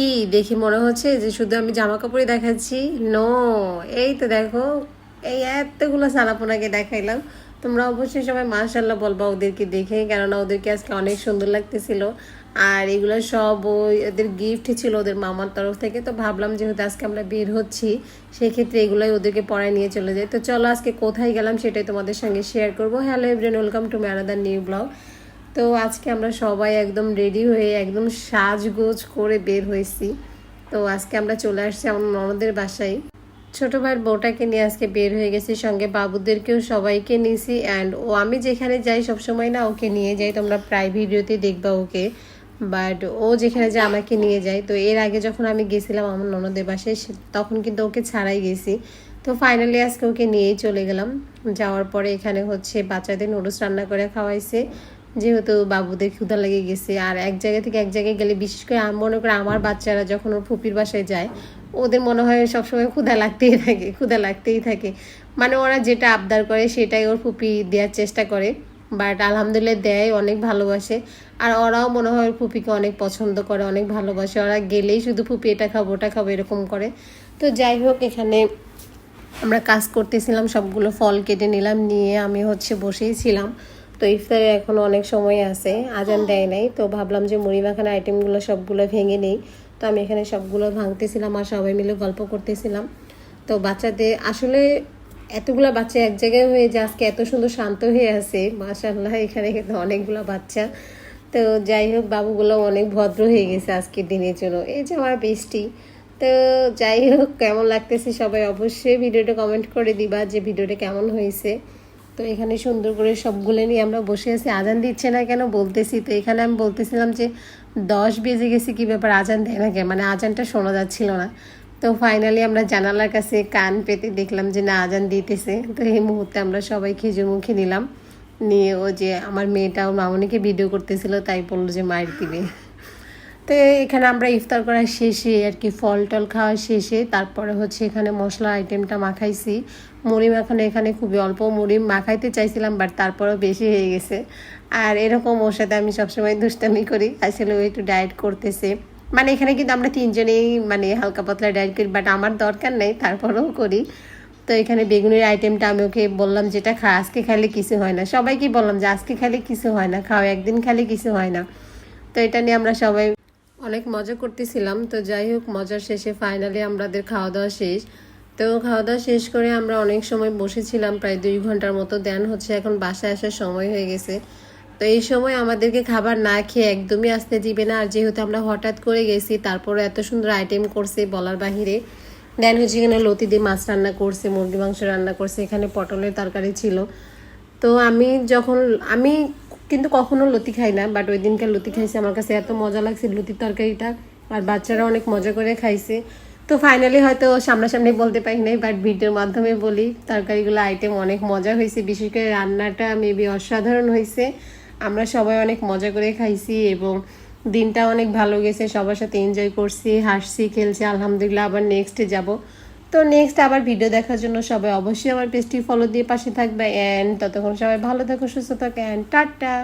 কি দেখি মনে হচ্ছে যে শুধু আমি জামা কাপড়ই দেখাচ্ছি। নো, এই তো দেখো, এই এতগুলো সালাপোনাকে দেখাইলাম। তোমরা অবশ্যই সবাই মাশাআল্লাহ বলবা ওদেরকে দেখে, কেননা ওদেরকে আজকে অনেক সুন্দর লাগতেছিল। আর এগুলো সব ওদের গিফট ছিল ওদের মামার তরফ থেকে। তো ভাবলাম যেহেতু আজকে আমরা বের হচ্ছি, সেক্ষেত্রে এগুলোই ওদেরকে পড়ায় নিয়ে চলে যায়। তো চলো আজকে কোথায় গেলাম সেটাই তোমাদের সঙ্গে শেয়ার করবো। Hello everyone, welcome to my another new blog. তো আজকে আমরা সবাই একদম রেডি হয়ে একদম সাজগোজ করে বের হয়েছি। তো আজকে আমরা চলে আসছি আমার ননদের বাসায়। ছোট ভাইয়ের বউটাকে নিয়ে আজকে বের হয়ে গেছি, সঙ্গে বাবুদেরকেও সবাইকে নিয়েছি। অ্যান্ড ও আমি যেখানে যাই সবসময় না ওকে নিয়ে যাই, তোমরা প্রায় ভিডিওতে দেখবা ওকে। বাট ও যেখানে যায় আমাকে নিয়ে যায়। তো এর আগে যখন আমি গেছিলাম আমার ননদের বাসায় তখন কিন্তু ওকে ছাড়াই গেছি। তো ফাইনালি আজকে ওকে নিয়েই চলে গেলাম। যাওয়ার পরে এখানে হচ্ছে বাচ্চাদের নুডলস রান্না করে খাওয়াইছে, যেহেতু বাবুদের ক্ষুধা লেগে গেছে। আর এক জায়গা থেকে এক জায়গায় গেলে, বিশেষ করে আমি মনে করি আমার বাচ্চারা যখন ওর ফুপির বাসায় যায়, ওদের মনে হয় সবসময় ক্ষুধা লাগতেই থাকে। মানে ওরা যেটা আবদার করে সেটাই ওর ফুপি দেওয়ার চেষ্টা করে। বাট আলহামদুলিল্লাহ দেয়, অনেক ভালোবাসে। আর ওরাও মনে হয় ওর ফুপিকে অনেক পছন্দ করে, অনেক ভালোবাসে। ওরা গেলেই শুধু ফুপি এটা খাবো ওটা খাবো এরকম করে। তো যাই হোক, এখানে আমরা কাজ করতেছিলাম, সবগুলো ফল কেটে নিলাম, নিয়ে আমি হচ্ছে বসেই ছিলাম। তো ইফতারে এখনও অনেক সময় আছে, আজান দেয় নাই। তো ভাবলাম যে মুড়ি মাখানো আইটেমগুলো সবগুলো ভেঙে নেই। তো আমি এখানে সবগুলো ভাঙতেছিলাম আর সবাই মিলে গল্প করতেছিলাম। তো বাচ্চাদের আসলে এতগুলো বাচ্চা এক জায়গায় হয়ে যে আজকে এত সুন্দর শান্ত হয়ে আছে, মাশাআল্লাহ। এখানে কিন্তু অনেকগুলো বাচ্চা। তো যাই হোক, বাবুগুলো অনেক ভদ্র হয়ে গেছে আজকের দিনের জন্য। এই যে আমার বেস্টি। তো যাই হোক, কেমন লাগতেছে সবাই অবশ্যই ভিডিওটা কমেন্ট করে দিবা যে ভিডিওটা কেমন হয়েছে। তো এখানে সুন্দর করে সবগুলো নিয়ে আমরা বসে আছি। আজান দিচ্ছে না কেন বলতেছি, তো এখানে আমি বলতেছিলাম যে 10 বেজে গেছে, কী ব্যাপার আজান দেয় না কেন, মানে আজানটা শোনা যাচ্ছিল না। তো ফাইনালি আমরা জানালার কাছে কান পেতে দেখলাম যে না, আজান দিতেছে। তো এই মুহূর্তে আমরা সবাই খেজুর মুখে নিলাম, নিয়ে ও যে আমার মেয়েটা ওর মামনিকে ভিডিও করতেছিল, তাই বললো যে মায়ের দিবে। তো এখানে আমরা ইফতার করার শেষে আর কি, ফল টল খাওয়ার শেষে তারপরে হচ্ছে এখানে মশলা আইটেমটা মাখাইছি। মুড়ি মাখানো এখানে খুবই অল্প মুড়ি মাখাইতে চাইছিলাম, বাট তারপরেও বেশি হয়ে গেছে। আর এরকম ওর সাথে আমি সবসময় দুষ্টামি করি, আসলে ও একটু ডায়েট করতেছে। মানে এখানে কিন্তু আমরা তিনজনেই মানে হালকা পাতলা ডায়েট করি, বাট আমার দরকার নেই, তারপরেও করি। তো এখানে বেগুনের আইটেমটা আমি ওকে বললাম যেটা আজকে খাইলে কিছু হয় না, সবাইকে বললাম যে আজকে খাইলে কিছু হয় না, খাও, একদিন খাইলে কিছু হয় না। তো এটা নিয়ে আমরা সবাই অনেক মজা করতেছিলাম। তো যাই হোক, মজার শেষে ফাইনালি আমাদের খাওয়া দাওয়া শেষ। তো খাওয়া দাওয়া শেষ করে আমরা অনেক সময় বসেছিলাম, প্রায় 2 ঘন্টার মতো। দেন হচ্ছে এখন বাসায় আসার সময় হয়ে গেছে। তো এই সময় আমাদেরকে খাবার না খেয়ে একদমই আসতে দিবে না। আর যেহেতু আমরা হঠাৎ করে গেছি, তারপরে এত সুন্দর আইটেম করছে বলার বাহিরে। দেন হচ্ছে এখানে লতি দিয়ে মাছ রান্না করছে, মুরগি মাংস রান্না করছে, এখানে পটলের তরকারি ছিল। তো আমি কিন্তু কখনো লতি খাই না, বাট ওই দিনকার লতি খাইছে, আমার কাছে এত মজা লাগছে লতির তরকারিটা। আর বাচ্চারা অনেক মজা করে খাইছে। তো ফাইনালি হয়তো সামনাসামনি বলতে পারি নাই, বাট ভিডিওর মাধ্যমে বলি তরকারিগুলো আইটেম অনেক মজা হয়েছে, বিশেষ করে রান্নাটা মেবি অসাধারণ হয়েছে। আমরা সবাই অনেক মজা করে খাইছি এবং দিনটা অনেক ভালো গেছে, সবার সাথে এনজয় করছি, হাসছি, খেলছি। আলহামদুলিল্লাহ আবার নেক্সটে যাব। তো নেক্সট আবার ভিডিও দেখার জন্য সবাই অবশ্যই আমার পেজটি ফলো দিয়ে পাশে থাকবে। অ্যান্ড ততক্ষণ সবাই ভালো থাকো, সুস্থ থাকো, অ্যান্ড টাটা।